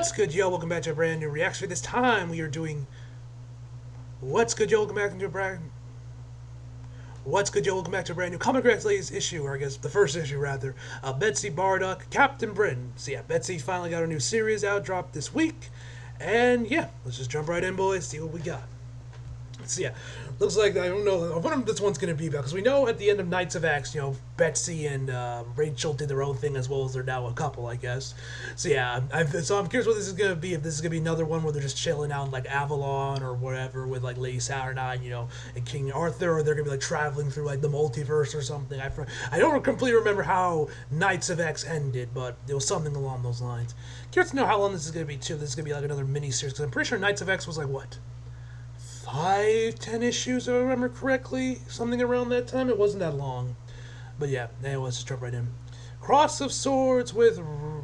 What's good, yo? Welcome back to a brand new reaction. This time we are doing What's good, yo? Welcome back to a brand What's good, yo? Welcome back to a brand new Comic Congratulations issue, or I guess the first issue rather. Betsy Braddock, Captain Britain. So yeah, Betsy finally got her new series out, dropped this week, and yeah, let's just jump right in, boys. See what we got. So yeah, looks like I don't know. I wonder what this one's gonna be about, because we know at the end of Knights of X, you know, Betsy and Rachel did their own thing, as well as they're now a couple, I guess. So yeah, I'm curious what this is gonna be. If this is gonna be another one where they're just chilling out in like Avalon or whatever with like Lady Saturnine, you know, and King Arthur, or they're gonna be like traveling through like the multiverse or something. I don't completely remember how Knights of X ended, but it was something along those lines. Curious to know how long this is gonna be too. This is gonna be like another mini series, because I'm pretty sure Knights of X was like what, 5-10 issues, if I remember correctly, something around that time. It wasn't that long, but yeah. Anyway, let's just jump right in. Cross of Swords with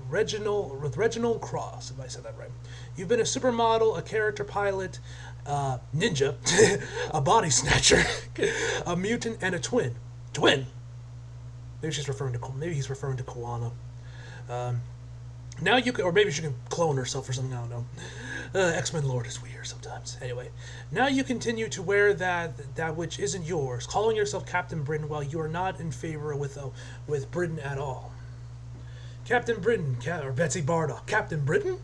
Reginald Cross, if I said that right. You've been a supermodel, a character pilot, ninja, a body snatcher, a mutant, and a twin. Twin. Maybe he's referring to Koana. Now you can, or maybe she can clone herself or something. I don't know. X-Men lore is weird sometimes. Anyway, now you continue to wear that which isn't yours, calling yourself Captain Britain while you are not in favor with Britain at all. Captain Britain, or Betsy Braddock, Captain Britain.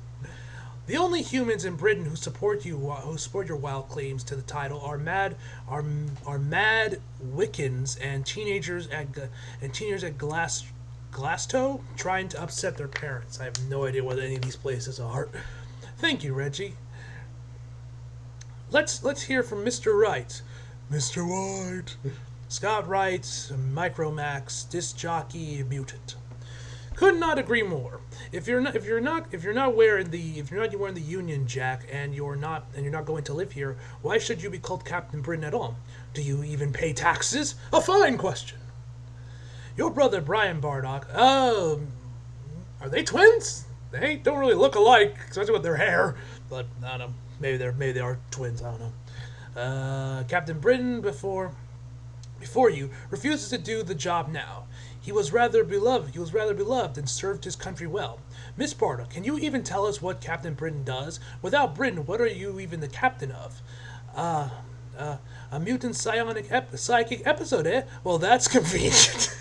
The only humans in Britain who support your wild claims to the title are mad Wiccans and teenagers at Glasgow trying to upset their parents. I have no idea what any of these places are. Thank you, Reggie. Let's hear from Mr. Wright. Mr. White. Scott Wright, Micromax, disc jockey, mutant. Could not agree more. If you're not wearing the Union Jack and you're not going to live here, why should you be called Captain Britain at all? Do you even pay taxes? A fine question. Your brother Brian Braddock. Are they twins? They don't really look alike, especially with their hair. But I don't know. Maybe they are twins. I don't know. Captain Britain before you refuses to do the job now. He was rather beloved and served his country well. Miss Braddock, can you even tell us what Captain Britain does? Without Britain, what are you even the captain of? A mutant psychic episode, eh? Well, that's convenient.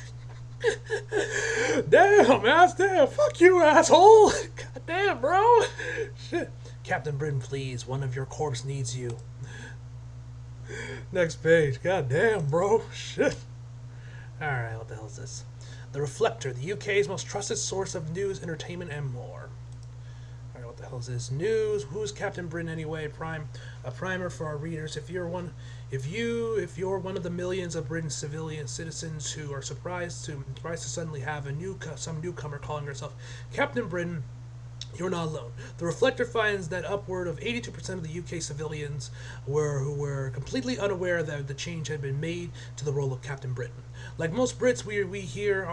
Damn, fuck you, asshole. God damn, bro. Shit. Captain Britain, please, one of your corps needs you. Next page. God damn, bro. Shit. Alright, what the hell is this? The Reflector, the UK's most trusted source of news, entertainment, and more. Alright, what the hell is this? News. Who's Captain Britain anyway? A primer for our readers. If you're one of the millions of Britain's civilian citizens who are surprised to suddenly have some newcomer calling herself Captain Britain, you're not alone. The Reflector finds that upward of 82% of the UK civilians who were completely unaware that the change had been made to the role of Captain Britain. Like most Brits, we hear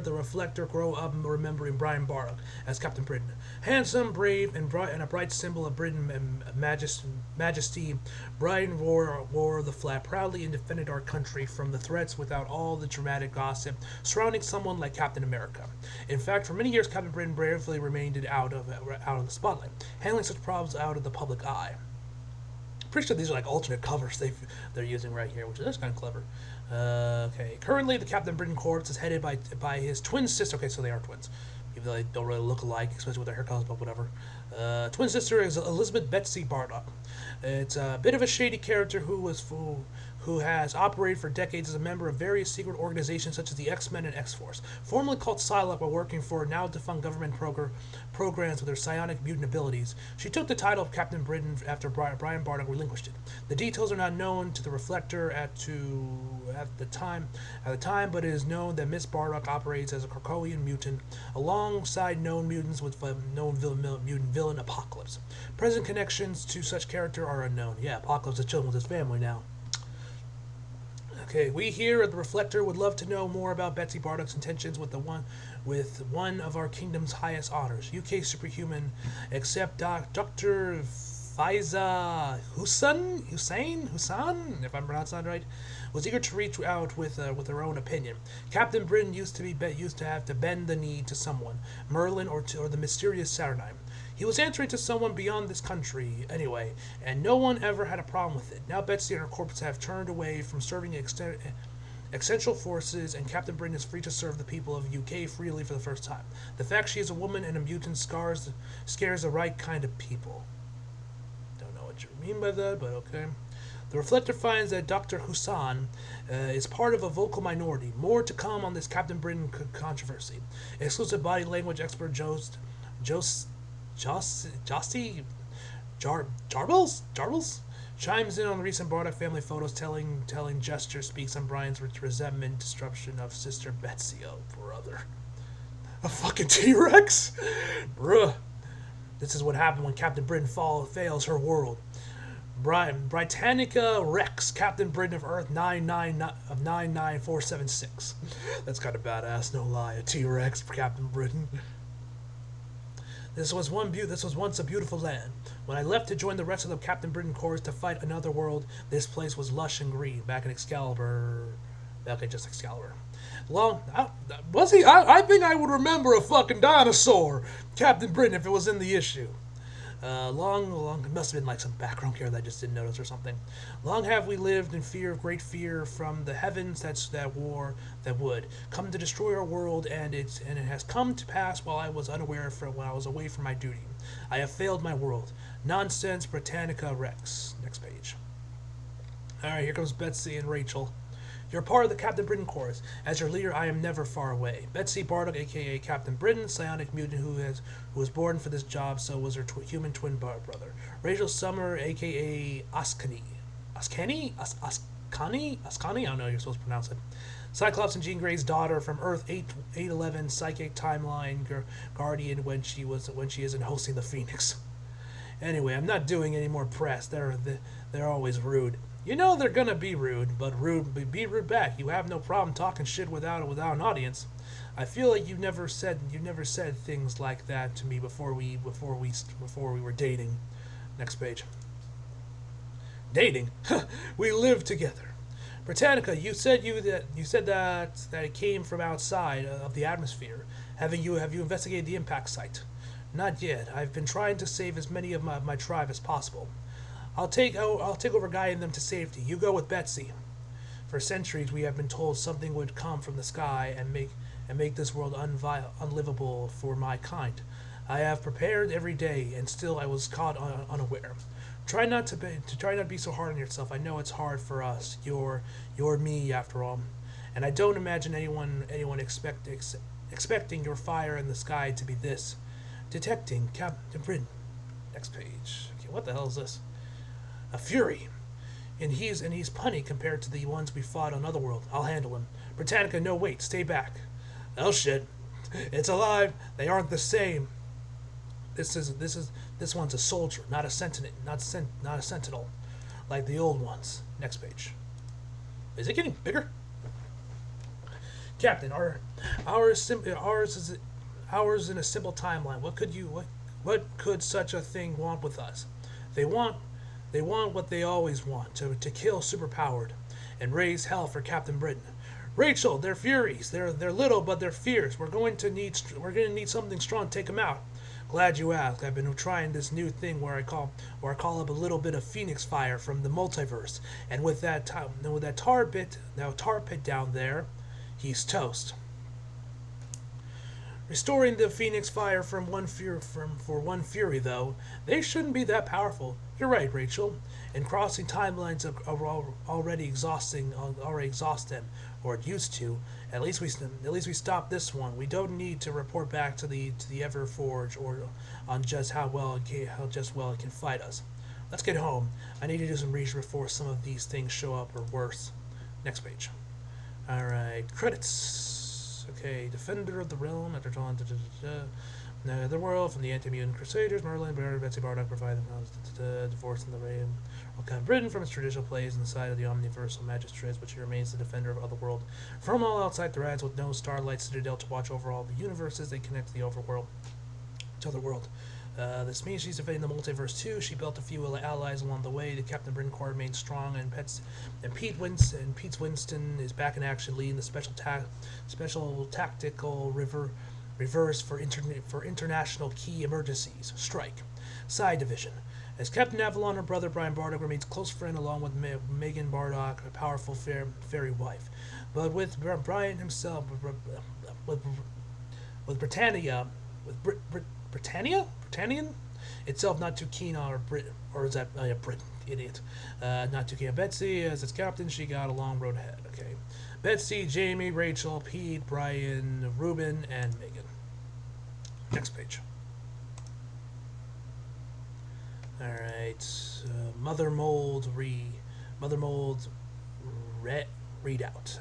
the Reflector grow up remembering Brian Braddock as Captain Britain. Handsome, brave, and a bright symbol of Britain and majesty, Brian wore the flag proudly and defended our country from the threats without all the dramatic gossip surrounding someone like Captain America. In fact, for many years, Captain Britain bravely remained out of the spotlight, handling such problems out of the public eye. Pretty sure these are like alternate covers they're using right here, which is kind of clever. Okay, currently the Captain Britain Corps is headed by his twin sister. Okay, so they are twins, even though they don't really look alike, especially with their hair colors, but whatever. Twin sister is Elizabeth Betsy Braddock. It's a bit of a shady character who has operated for decades as a member of various secret organizations such as the X-Men and X-Force, formerly called Psylocke, while working for now-defunct government programs with her psionic mutant abilities. She took the title of Captain Britain after Brian Braddock relinquished it. The details are not known to the Reflector at the time, but it is known that Miss Braddock operates as a Krakowian mutant alongside known mutants with known mutant villain Apocalypse. Present connections to such character are unknown. Yeah, Apocalypse is chilling with his family now. Okay, we here at the Reflector would love to know more about Betsy Braddock's intentions with one of our kingdom's highest honors, UK superhuman, except Dr. Faiza Hussain, if I'm pronouncing that right, was eager to reach out with her own opinion. Captain Britain used to have to bend the knee to someone, Merlin or the mysterious Saturnine. He was answering to someone beyond this country, anyway, and no one ever had a problem with it. Now Betsy and her corpse have turned away from serving essential forces, and Captain Britain is free to serve the people of UK freely for the first time. The fact she is a woman and a mutant scares the right kind of people. Don't know what you mean by that, but okay. The Reflector finds that Dr. Hussan is part of a vocal minority. More to come on this Captain Britain controversy. Exclusive body language expert Jarbles chimes in on the recent Braddock family photos, telling gesture speaks on Brian's resentment, disruption of sister Betsy. Oh, brother. A fucking T-Rex? Bruh. This is what happened when Captain Britain fails her world. Britannica Rex, Captain Britain of Earth 99476. That's kind of badass, no lie. A T-Rex for Captain Britain. This was once a beautiful land. When I left to join the rest of the Captain Britain Corps to fight another world, this place was lush and green. Back in Excalibur. Okay, just Excalibur. Well, was he? I think I would remember a fucking dinosaur, Captain Britain, if it was in the issue. It must have been like some background care that I just didn't notice or something. Long have we lived in great fear from the heavens that would come to destroy our world, and it has come to pass while I was unaware when I was away from my duty. I have failed my world. Nonsense, Britannica Rex. Next page. Alright, here comes Betsy and Rachel. You're part of the Captain Britain Corps. As your leader, I am never far away. Betsy Braddock, a.k.a. Captain Britain, psionic mutant who was born for this job, so was her human twin brother. Rachel Summer, a.k.a. Askani. Askani? Askani? I don't know how you're supposed to pronounce it. Cyclops and Jean Grey's daughter from Earth 811, psychic timeline guardian when she isn't hosting the Phoenix. Anyway, I'm not doing any more press. They're always rude. You know they're gonna be rude, but be rude back. You have no problem talking shit without an audience. I feel like you've never said things like that to me before we were dating. Next page. Dating? We lived together. Britannica, you said that it came from outside of the atmosphere. Have you investigated the impact site? Not yet. I've been trying to save as many of my tribe as possible. I'll take over guiding them to safety. You go with Betsy. For centuries we have been told something would come from the sky and make this world unlivable for my kind. I have prepared every day, and still I was caught unaware. Try not to be so hard on yourself. I know it's hard for us. You're me after all, and I don't imagine anyone expecting your fire in the sky to be this. Detecting Captain Britain. Next page. Okay, what the hell is this? A fury, and he's punny compared to the ones we fought on Otherworld. I'll handle him. Britannica, no wait, stay back. Oh shit, it's alive. They aren't the same. This one's a soldier, not a sentinel, not a sentinel, like the old ones. Next page. Is it getting bigger? Captain, ours in a simple timeline. What could such a thing want with us? They want what they always want, to kill superpowered and raise hell for Captain Britain. Rachel, they're furies. They're little, but they're fierce. We're going to need something strong to take them out. Glad you asked. I've been trying this new thing where I call up a little bit of Phoenix fire from the multiverse, and with that tar pit down there, he's toast. Restoring the Phoenix fire for one fury, though, they shouldn't be that powerful. You're right, Rachel. And crossing timelines already exhaust them, or it used to. At least we stopped this one. We don't need to report back to the Everforge or on just how well it can fight us. Let's get home. I need to do some research before some of these things show up or worse. Next page. All right, credits. Okay, Defender of the Realm, after Dawn, the world from the Anti-Mutant Crusaders, Merlin, Betsy Braddock provide the divorce in the reign of Captain Britain from its traditional place inside of the Omniversal Magistrates, which he remains the defender of the world from all outside threats, with no Starlight Citadel to watch over all the universes they connect to the overworld. To the world. This means she's defending the multiverse too. She built a few allies along the way. The Captain Britain Corps remains strong, and Pete Winston is back in action, leading the special tactical Reverse for international key emergencies. Strike. Side division. As Captain Avalon, her brother Brian Braddock remains close friend along with Megan Braddock, a powerful fairy wife. But with Brian himself, with Britannia, Britannian itself not too keen on, or is that Brit, idiot, not too keen on Betsy as its captain. She got a long road ahead. Okay, Betsy, Jamie, Rachel, Pete, Brian, Ruben, and Megan. Next page. All right, Mother Mold readout.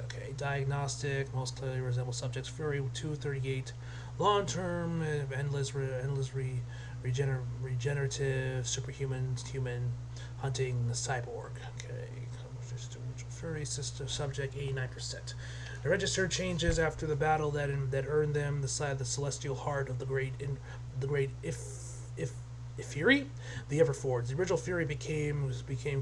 Okay, diagnostic most clearly resembles subjects Fury 238, long term regenerative superhuman human hunting cyborg. Okay, Fury system subject 89%. The register changes after the battle that earned them the side of the celestial heart of the great Fury, the Everforged. The original Fury became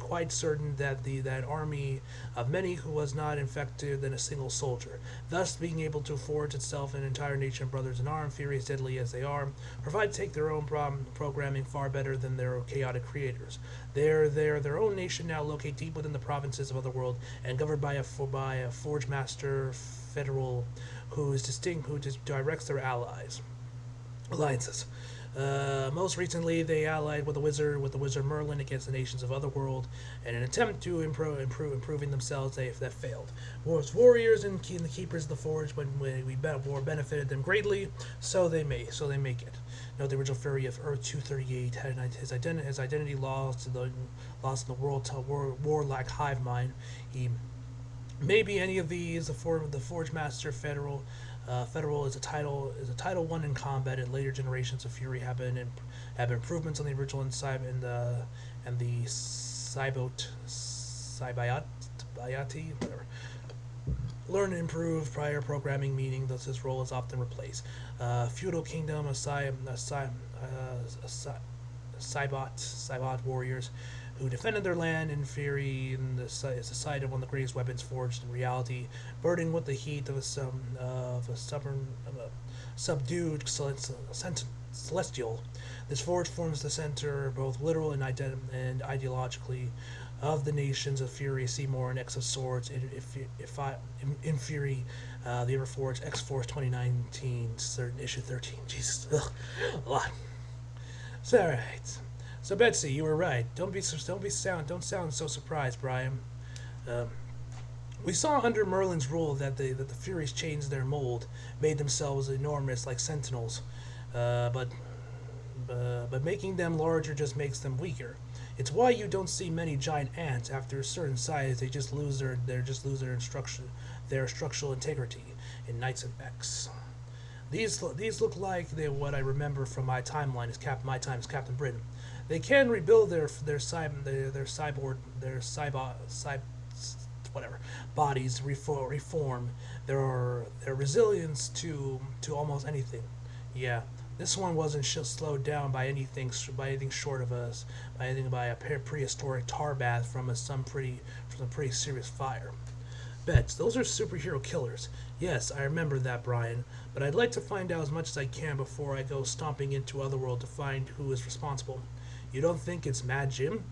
quite certain that that army of many who was not infected than a single soldier, thus being able to forge itself an entire nation of brothers in arms, Furies deadly as they are, provide take their own programming far better than their chaotic creators. Their own nation now locate deep within the provinces of Otherworld and governed by a Forge Master Federal who directs their alliances. Most recently, they allied with the wizard Merlin against the nations of Otherworld, in an attempt to improving themselves. That failed. Warriors and the keepers of the Forge, when war benefited them greatly, so they make it. Now, the original Fury of Earth 238 had his identity lost in the warlike hive mind. He may be any of these. The Forge Master Federal. Federal is a title won in combat. In later generations of Fury have been improvements on the original and the Sybioti, whatever. Learn and improve prior programming, meaning that this role is often replaced. Feudal Kingdom, Cybot warriors who defended their land in Fury, and is the site of one of the greatest weapons forged in reality, burning with the heat of a subdued celestial. This forge forms the center, both literal and ideologically, of the nations of Fury. See more in X of Swords in Fury, the Everforged X Force 2019, issue 13. Jesus, a lot. So, all right. So Betsy, you were right. Don't sound so surprised, Brian. We saw under Merlin's rule that the Furies changed their mold, made themselves enormous like sentinels, but making them larger just makes them weaker. It's why you don't see many giant ants. After a certain size, they just lose their structural integrity in Knights of X. These look like what I remember from my timeline as Captain Britain. They can rebuild their bodies, reform their resilience to almost anything. Yeah, this one wasn't slowed down by anything short of by a prehistoric tar bath from some pretty serious fire. Bets, those are superhero killers. Yes, I remember that, Brian. But I'd like to find out as much as I can before I go stomping into Otherworld to find who is responsible. You don't think it's Mad Jim?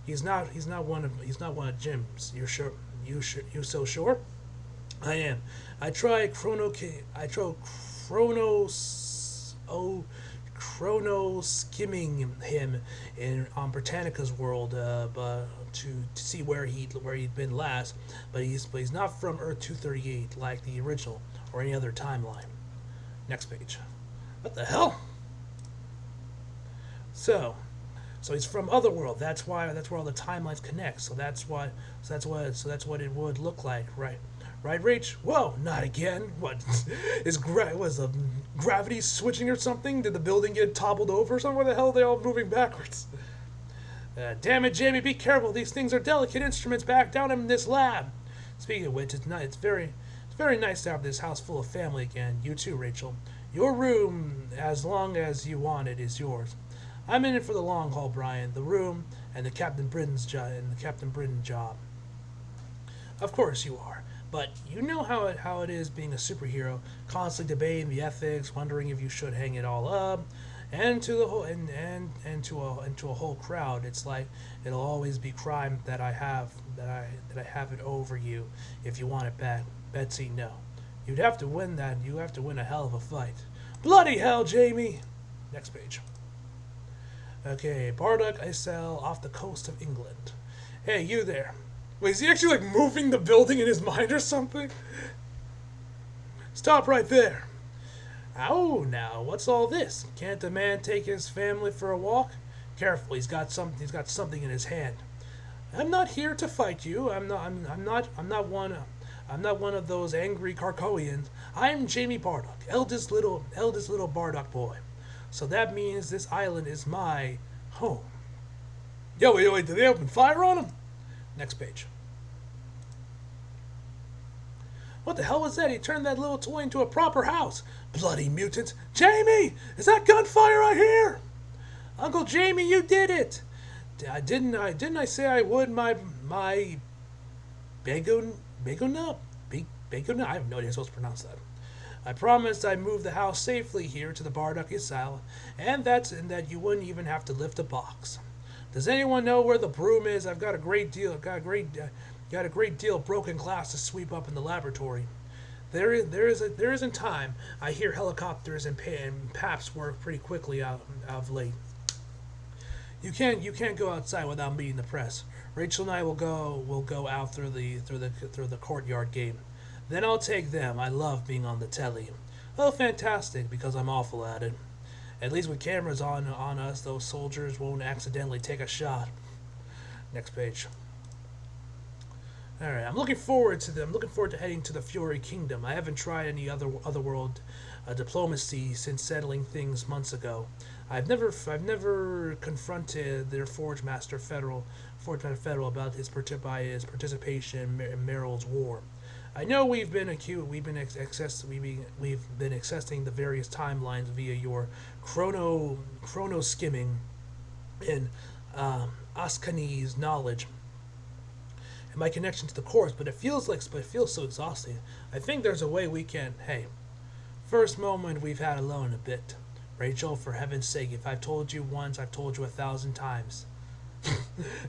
He's not one of Jim's. You're sure? You so sure? I am. I tried chrono skimming him on Britannica's world, but to see where he'd been last. But he's not from Earth 238 like the original or any other timeline. Next page. What the hell? So he's from Otherworld. That's where all the timelines connect. So that's what it would look like, right? Right, Rach? Whoa, not again. What? Was gravity switching or something? Did the building get toppled over or something? Where the hell are they all moving backwards? Damn it, Jamie, be careful. These things are delicate instruments back down in this lab. Speaking of which, it's very nice to have this house full of family again. You too, Rachel. Your room, as long as you want it, is yours. I'm in it for the long haul, Brian. The room and the Captain Britain job. Of course you are. But you know how it is being a superhero, constantly debating the ethics, wondering if you should hang it all up, and to the whole and to a whole crowd, it's like it'll always be crime that I have it over you. If you want it back, Betsy, no. You'd have to win that. You have to win a hell of a fight. Bloody hell, Jamie. Next page. Okay, Braddock Isle off the coast of England. Hey, you there. Wait, is he actually like moving the building in his mind or something? Stop right there. Oh, now, what's all this? Can't a man take his family for a walk? Careful, he's got something in his hand. I'm not here to fight you. I'm not one of those angry Carcoians. I'm Jamie Braddock, eldest little Braddock boy. So that means this island is my home. Yo, wait, did they open fire on him? Next page. What the hell was that? He turned that little toy into a proper house. Bloody mutant. Jamie! Is that gunfire I hear? Uncle Jamie, you did it! Didn't I say I would my bagona? I have no idea how I'm supposed to pronounce that. I promised I'd move the house safely here to the Braddock Isle, and that you wouldn't even have to lift a box. Does anyone know where the broom is? I've got a great deal of broken glass to sweep up in the laboratory. There isn't time. I hear helicopters and paps work pretty quickly out of late. You can't go outside without meeting the press. Rachel and I will go out through the courtyard gate. Then I'll take them. I love being on the telly. Oh, fantastic! Because I'm awful at it. At least with cameras on us, those soldiers won't accidentally take a shot. Next page. All right, I'm looking forward to heading to the Fury Kingdom. I haven't tried any otherworld diplomacy since settling things months ago. I've never confronted their Forge Master Federal about his participation in Meryl's war. I know we've been accessing the various timelines via your chrono skimming and Askani's knowledge and my connection to the course, but it feels so exhausting. I think there's a way we can. Hey, first moment we've had alone a bit. Rachel, for heaven's sake, if I've told you once, I've told you 1,000 times.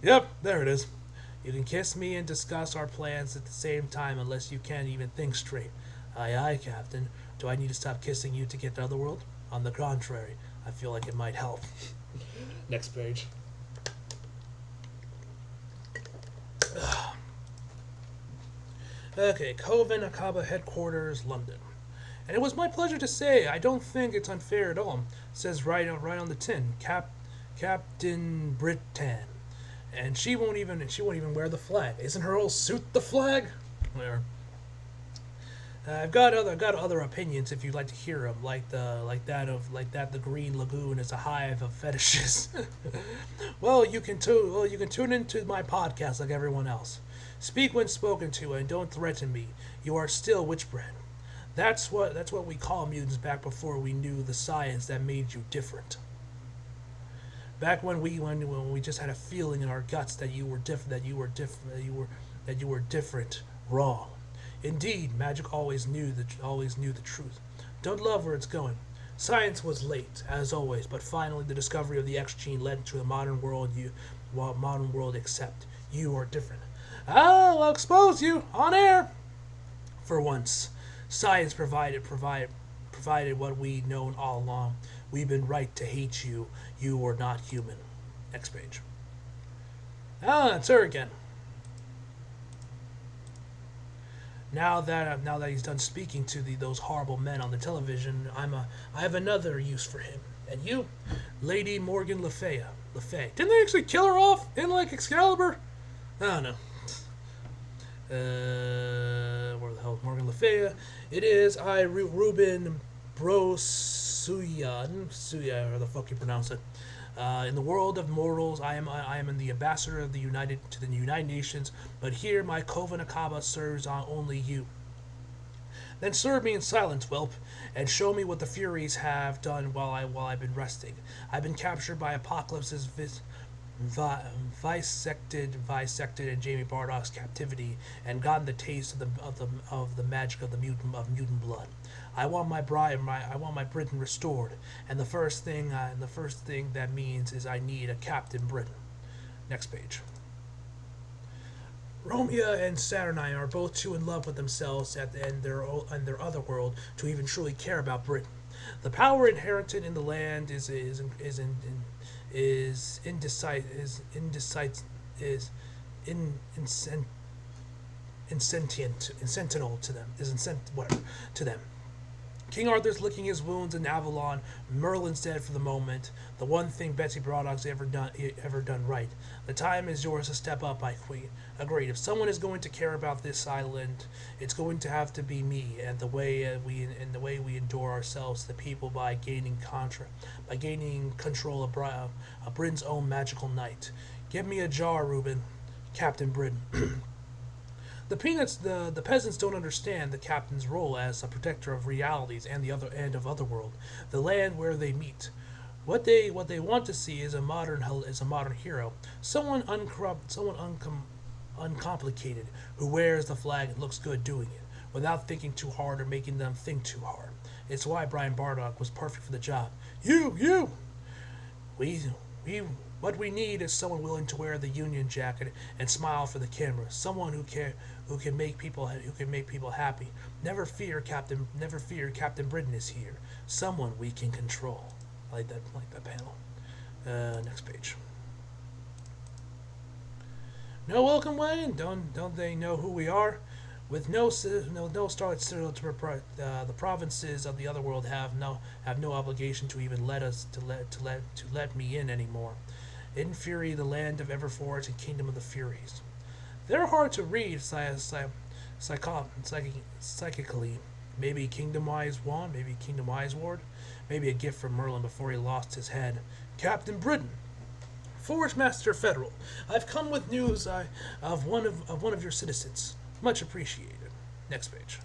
Yep, there it is. You can kiss me and discuss our plans at the same time unless you can't even think straight. Aye, aye, Captain. Do I need to stop kissing you to get to Otherworld? On the contrary, I feel like it might help. Next page. Okay, Coven Akaba headquarters, London. And it was my pleasure to say, I don't think it's unfair at all. It says right on the tin, Captain Britain. And she won't even wear the flag. Isn't her whole suit the flag? Whatever. I've got other opinions if you'd like to hear them, like that the Green Lagoon is a hive of fetishes. Well, you can tune into my podcast like everyone else. Speak when spoken to, and don't threaten me. You are still Witchbred. That's what we call mutants back before we knew the science that made you different. Back when we just had a feeling in our guts that you were different, wrong. Indeed, magic always knew the truth. Don't love where it's going. Science was late, as always, but finally the discovery of the X gene led to a modern world except you are different. I'll expose you on air. For once, science provided what we'd known all along. We've been right to hate you. You are not human. Next page. It's her again. Now that he's done speaking to those horrible men on the television, I have another use for him. And you, Lady Morgan Le Fay. Didn't they actually kill her off in Excalibur? I don't know. Where the hell is Morgan Le Fay? It is Ruben Brosuyan, or the fuck you pronounce it. In the world of mortals, I am the ambassador of the United Nations, but here my Coven Akaba serves on only you. Then serve me in silence, whelp, and show me what the Furies have done while I've been resting. I've been captured by vi- bisected in Jamie Bardock's captivity and gotten the taste of the magic of mutant blood. I want my Britain restored, and the first thing that means is I need a Captain Britain. Next page. Romeo and Saturnine are both too in love with themselves and their other world to even truly care about Britain. The power inherited in the land is insentient to them. Whatever to them. King Arthur's licking his wounds in Avalon. Merlin's dead for the moment. The one thing Betsy Braddock's ever done right. The time is yours to step up, my queen. Agreed. If someone is going to care about this island, it's going to have to be me. And the way we endure ourselves, the people, by gaining control of Britain's own magical night. Give me a jar, Reuben, Captain Britain. The peasants don't understand the captain's role as a protector of realities and the other end of Otherworld, the land where they meet. What they want to see is a modern hero, someone uncomplicated, who wears the flag and looks good doing it, without thinking too hard or making them think too hard. It's why Brian Bardock was perfect for the job. You. What we need is someone willing to wear the Union jacket and smile for the camera. Someone who can make people happy. Never fear, Captain Britain is here. Someone we can control. I like that panel. Next page. No welcome Wayne. Don't they know who we are? With no start still to the provinces of the other world have no obligation to even let me in anymore. In Fury, the land of Everforge and Kingdom of the Furies. They're hard to read psychically. Maybe Kingdom Wise Wand, maybe Kingdom Wise Ward, maybe a gift from Merlin before he lost his head. Captain Britain, Forge Master Federal. I've come with news of one of your citizens. Much appreciated. Next page.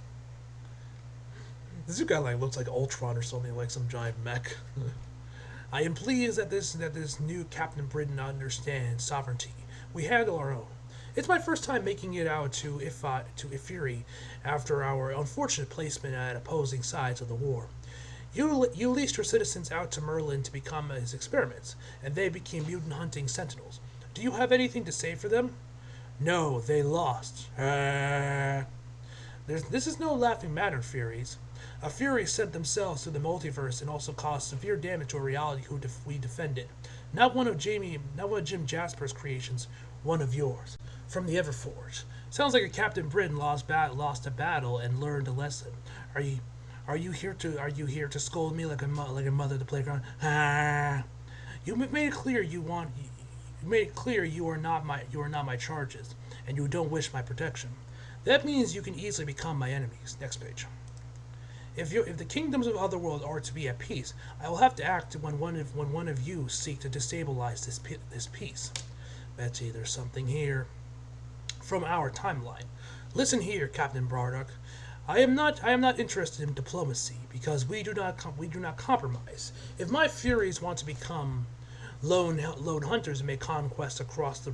This guy looks like Ultron or something, like some giant mech. I am pleased that this new Captain Britain understands sovereignty. We handle our own. It's my first time making it out to Ifiri after our unfortunate placement at opposing sides of the war. You leased your citizens out to Merlin to become his experiments, and they became mutant hunting sentinels. Do you have anything to say for them? No, they lost. This is no laughing matter, Furies. A Fury sent themselves to the multiverse and also caused severe damage to a reality we defended. Not one of Jim Jasper's creations, one of yours. From the Everforge. Sounds like a Captain Britain lost a battle and learned a lesson. Are you here to scold me like a mother at the playground? You made it clear you are not my charges, and you don't wish my protection. That means you can easily become my enemies. Next page. If the kingdoms of Otherworld are to be at peace, I will have to act when one of you seek to destabilize this peace. Betsy, there's something here. From our timeline. Listen here, Captain Bardock. I am not interested in diplomacy because we do not compromise. If my Furies want to become lone hunters and make conquests across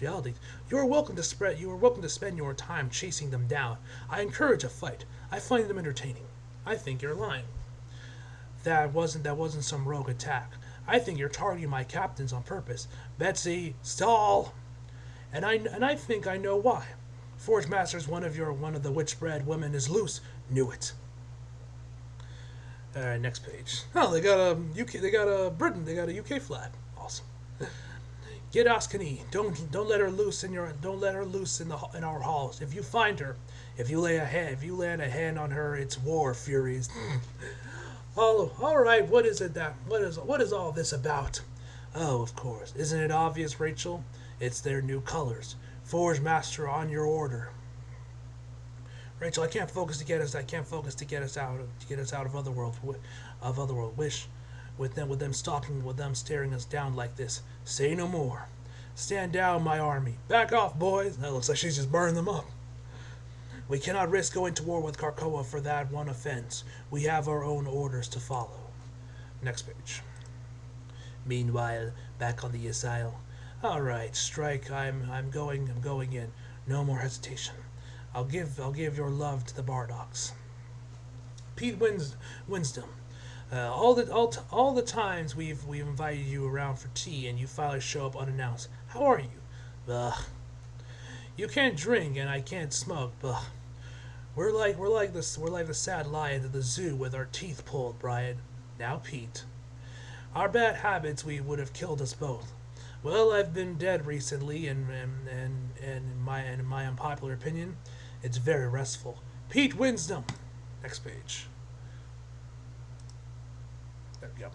realities, you are welcome to spend your time chasing them down. I encourage a fight. I find them entertaining. I think you're lying. That wasn't some rogue attack. I think you're targeting my captains on purpose. Betsy, stall. And I think I know why. Forge Masters, one of the witch-bred women is loose. Knew it. All right, next page. Oh, they got a Britain. They got a UK flag. Awesome. Get Oskani. Don't let her loose in our halls. If you find her, if you lay a hand on her, it's war, Furies. Oh, all right. What is all this about? Oh, of course. Isn't it obvious, Rachel? It's their new colors. Forge Master on your order. Rachel, I can't focus to get us out of Otherworld. Wish with them staring us down like this. Say no more. Stand down, my army. Back off, boys. That looks like she's just burning them up. We cannot risk going to war with Krakoa for that one offense. We have our own orders to follow. Next page. Meanwhile, back on the asylum, All right, Strike. I'm going in. No more hesitation. I'll give your love to the Bardocks. Pete Winsdom. All the times we've invited you around for tea and you finally show up unannounced. How are you? Ugh. You can't drink and I can't smoke. Ugh. We're like the sad lions at the zoo with our teeth pulled, Brian. Now, Pete. Our bad habits we would have killed us both. Well, I've been dead recently, in my unpopular opinion, it's very restful. Pete Winsdom. Next page. There we go.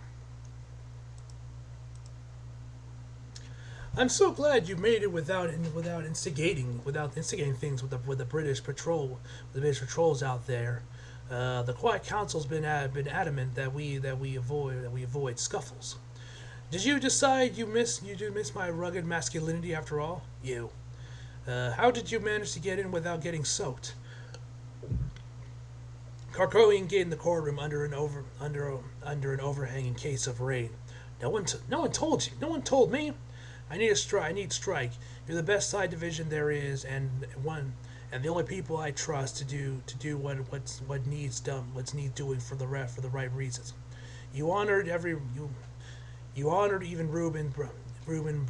I'm so glad you made it without instigating things with the British patrol, the British patrols out there. The Quiet Council's been adamant that we avoid scuffles. Did you decide you miss my rugged masculinity after all? You. How did you manage to get in without getting soaked? Karkoian gained in the courtroom under an overhanging case of rain. No one told you. No one told me. I need strike. You're the best side division there is, and the only people I trust to do what needs done, what's need doing for the right reasons. You honored even Reuben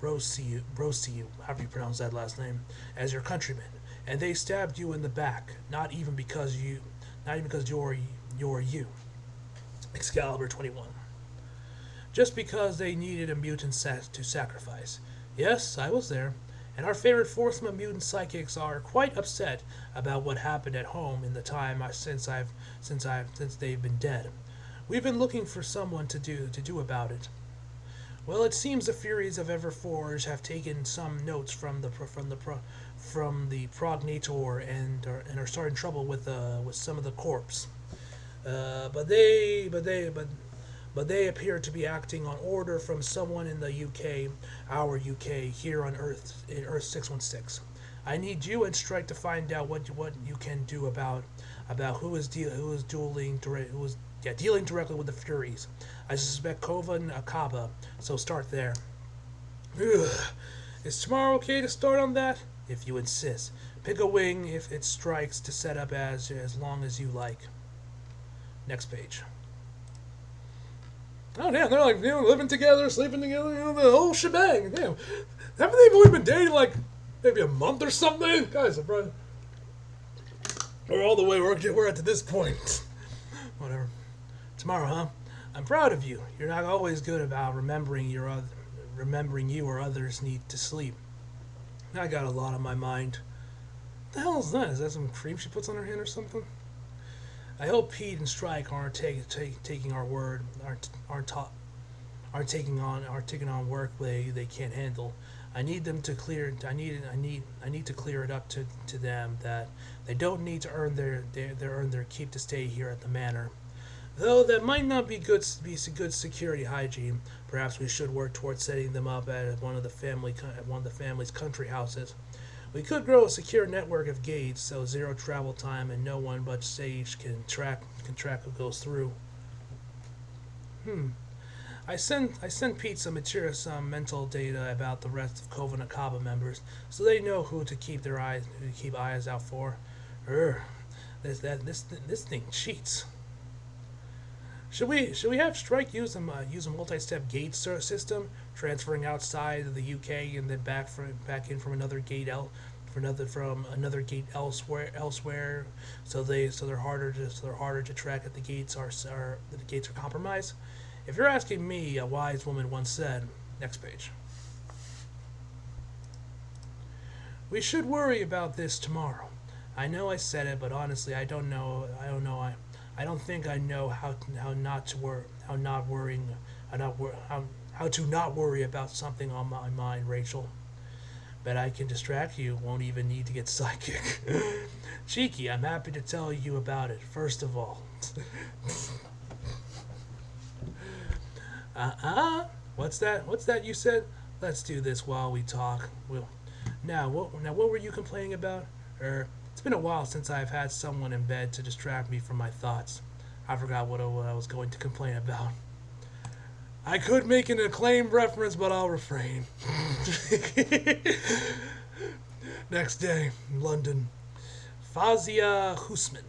Brosiu, however you pronounce that last name, as your countryman, and they stabbed you in the back. Not even because you're you. Excalibur 21. Just because they needed a mutant to sacrifice. Yes, I was there, and our favorite foursome of mutant psychics are quite upset about what happened at home in the time since they've been dead. We've been looking for someone to do about it. Well, it seems the Furies of Everforge have taken some notes from the Prognator and are starting trouble with some of the corps. But they appear to be acting on order from someone in the UK, our UK, here on Earth, in Earth 616. I need you and Strike to find out what you can do about dealing directly with the Furies. I suspect Kova and Akaba, so start there. Ugh. Is tomorrow okay to start on that? If you insist. Pick a wing if it strikes to set up as long as you like. Next page. Oh damn, they're like living together, sleeping together, the whole shebang. Damn, haven't they only been dating like maybe a month or something? Guys, bro, we're all the way we're at to this point. Whatever. Tomorrow, huh? I'm proud of you. You're not always good about remembering you or others need to sleep. I got a lot on my mind. What the hell is that? Is that some cream she puts on her hand or something? I hope Pete and Strike aren't taking our word, aren't taking on work they can't handle. I need them to clear. I need to clear it up to them that they don't need to earn their keep to stay here at the manor. Though that might not be good security hygiene. Perhaps we should work towards setting them up at one of the family's country houses. We could grow a secure network of gates, so zero travel time and no one but Sage can track who goes through. I sent Pete some mental data about the rest of Kova and Akaba members, so they know who to keep eyes out for. This thing cheats. Should we have Strike use a multi-step gate system, transferring outside of the UK and then back in from another gate elsewhere, so they're harder to track if the gates are compromised? If you're asking me, a wise woman once said. Next page. We should worry about this tomorrow. I know I said it, but honestly, I don't know. I don't think I know how to not worry about something on my mind, Rachel. Bet I can distract you. Won't even need to get psychic. Cheeky, I'm happy to tell you about it. First of all. What's that you said? Let's do this while we talk. Now what were you complaining about? It's been a while since I've had someone in bed to distract me from my thoughts. I forgot what I was going to complain about. I could make an acclaimed reference, but I'll refrain. Next day, London. Fazia Husman.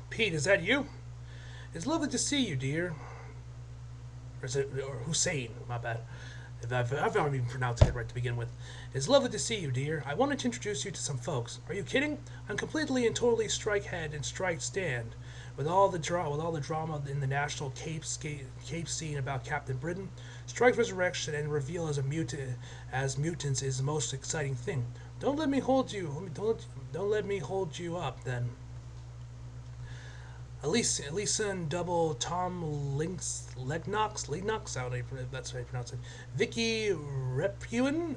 Pete, is that you? It's lovely to see you, dear. Or Hussein, my bad. If I've not even pronounced it right to begin with. It's lovely to see you, dear. I wanted to introduce you to some folks. Are you kidding? I'm completely and totally strike head and strike stand. With all the drama in the national Cape scene about Captain Britain, Strike's resurrection and reveal as mutants is the most exciting thing. Don't let me hold you. Don't let me hold you up then. Elisa and double Tom Legnox, I don't know if that's how you pronounce it. Vicky Repuin,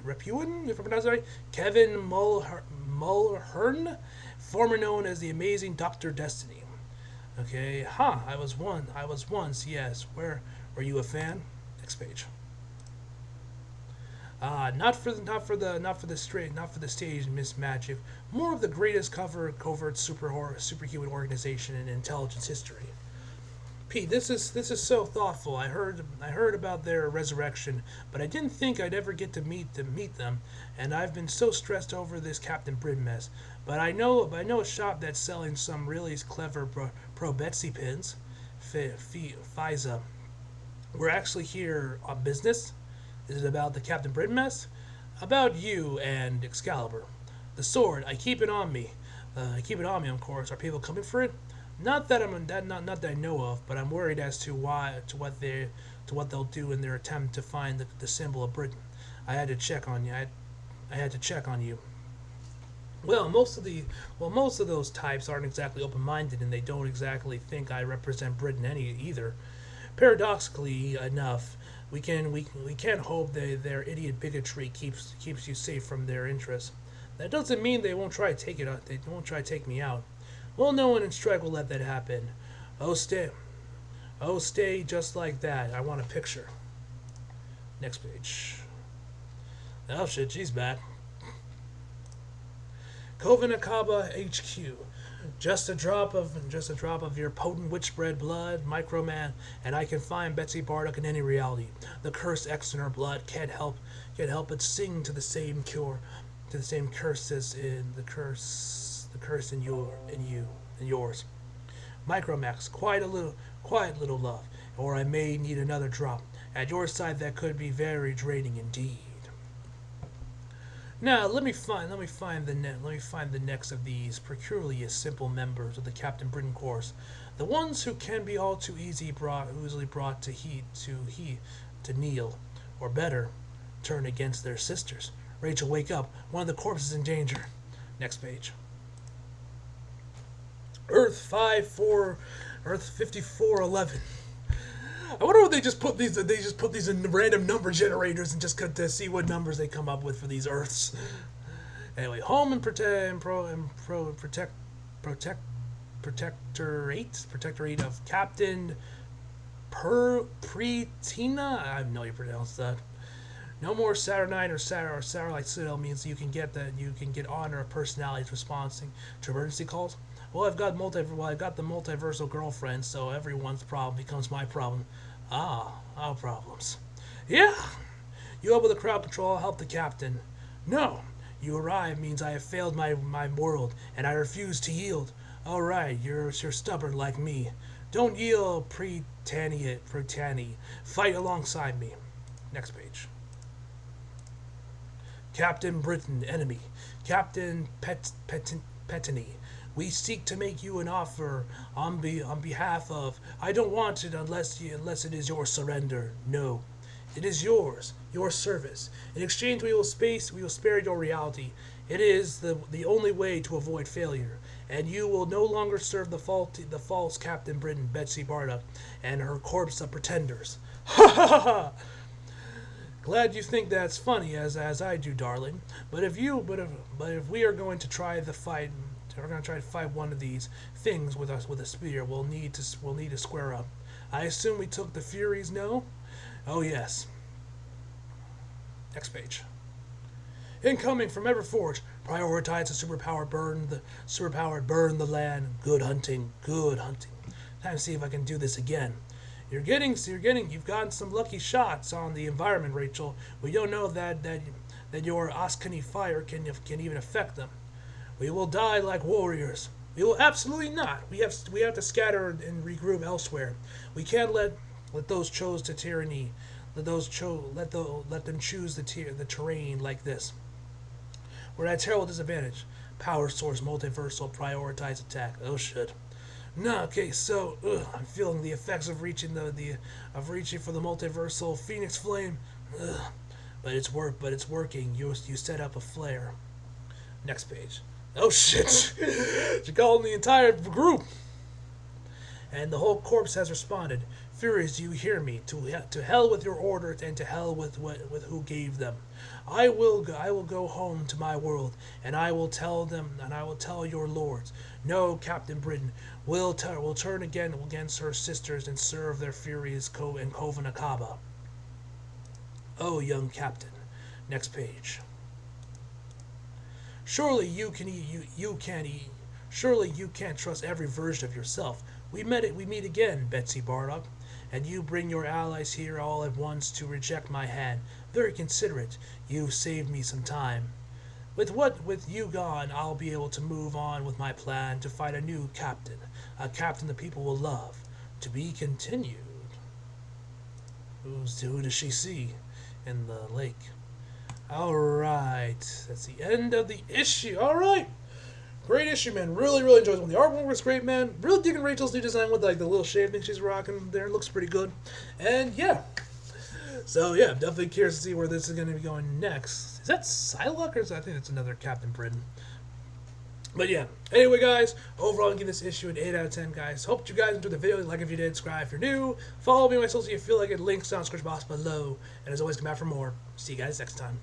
if I pronounce it right. Kevin Mulhern, former known as the amazing Dr. Destiny. Okay, I was once, yes. Were you a fan? Next page. Not for the stage, Miss Magic. More of the greatest covert superhuman organization in intelligence history. Pete, this is so thoughtful. I heard about their resurrection, but I didn't think I'd ever get to meet them, and I've been so stressed over this Captain Britain mess. But I know a shop that's selling some really clever pro Betsy pins. FISA. We're actually here on business. Is it about the Captain Britain mess? About you and Excalibur. The sword, I keep it on me. Of course. Are people coming for it? Not that I know of, but I'm worried as to what they'll do in their attempt to find the symbol of Britain. I had to check on you. I had to check on you. Well, most of those types aren't exactly open-minded, and they don't exactly think I represent Britain either. Paradoxically enough, we can't hope that their idiot bigotry keeps you safe from their interests. That doesn't mean they won't try to take it out. They won't try to take me out. Well, no one in strike will let that happen. Oh, stay just like that. I want a picture. Next page. Oh shit, she's back. Kovenakaba HQ. Just a drop of your potent witch-bred blood, Microman, and I can find Betsy Braddock in any reality. The curse X in her blood can't help but sing to the same curse as in the curse in yours. Micromax, quiet little love, or I may need another drop. At your side, that could be very draining indeed. Now let me find the next of these peculiarly simple members of the Captain Britain course, the ones who can be all too easily brought to kneel, or better, turn against their sisters. Rachel, wake up! One of the corpses in danger. Next page. Earth 5411. I wonder if they just put these in random number generators and just cut to see what numbers they come up with for these Earths. Anyway, home and protectorate of Captain Pretina. I have no idea how to pronounce that. No more Saturnine or Satellite Citadel means you can get honor of personalities responding to emergency calls. Well, I've got the multiversal girlfriend, so everyone's problem becomes my problem. Our problems. Yeah! You help with the crowd control, I'll help the captain. No! You arrive means I have failed my world, and I refuse to yield. Alright, you're stubborn like me. Don't yield, Pretani. Fight alongside me. Next page. Captain Britain, enemy. Captain Petany. We seek to make you an offer on behalf of. I don't want it unless it is your surrender. No, it is yours, your service. In exchange, we will spare your reality. It is the only way to avoid failure, and you will no longer serve the false Captain Britain, Betsy Braddock, and her corpse of pretenders. Ha ha ha ha! Glad you think that's funny, as I do, darling. But if we are going to try to fight one of these things with a spear, we'll need to square up. I assume we took the Furies, no? Oh yes. Next page. Incoming from Everforge. Prioritize the superpower burn the land. Good hunting. Time to see if I can do this again. You've gotten some lucky shots on the environment, Rachel. We don't know that your Oskani fire can even affect them. We will die like warriors. We will absolutely not. We have to scatter and regroup elsewhere. We can't let those chose to tyranny. Let them choose the terrain like this. We're at a terrible disadvantage. Power source multiversal prioritize attack. Oh shit. No, okay, so I'm feeling the effects of reaching for the multiversal Phoenix Flame. But it's working. You set up a flare. Next page. Oh shit! You're calling the entire group. And the whole corpse has responded. Furies, you hear me? To hell with your orders, and to hell with who gave them. I will go home to my world, and I will tell your lords. No, Captain Britain will turn again against her sisters and serve their furies in Kovanakaba. Oh, young captain. Next page. Surely you can't trust every version of yourself. We meet again, Betsy Braddock, and you bring your allies here all at once to reject my hand. Very considerate. You've saved me some time. With you gone, I'll be able to move on with my plan to find a new captain, a captain the people will love. To be continued. Who does she see in the lake? Alright, that's the end of the issue. Alright, great issue, man. Really enjoyed this one. The artwork was great, man. Really digging Rachel's new design with like the little shade thing she's rocking there. It looks pretty good. And yeah, so yeah, I'm definitely curious to see where this is going to be going next. Is that Psylocke, or I think it's another Captain Britain? But yeah, anyway guys, overall I'm giving this issue an 8 out of 10, guys. Hope you guys enjoyed the video. Like if you did, subscribe if you're new. Follow me on my socials if you feel like it. Links down in the description box below. And as always, come back for more. See you guys next time.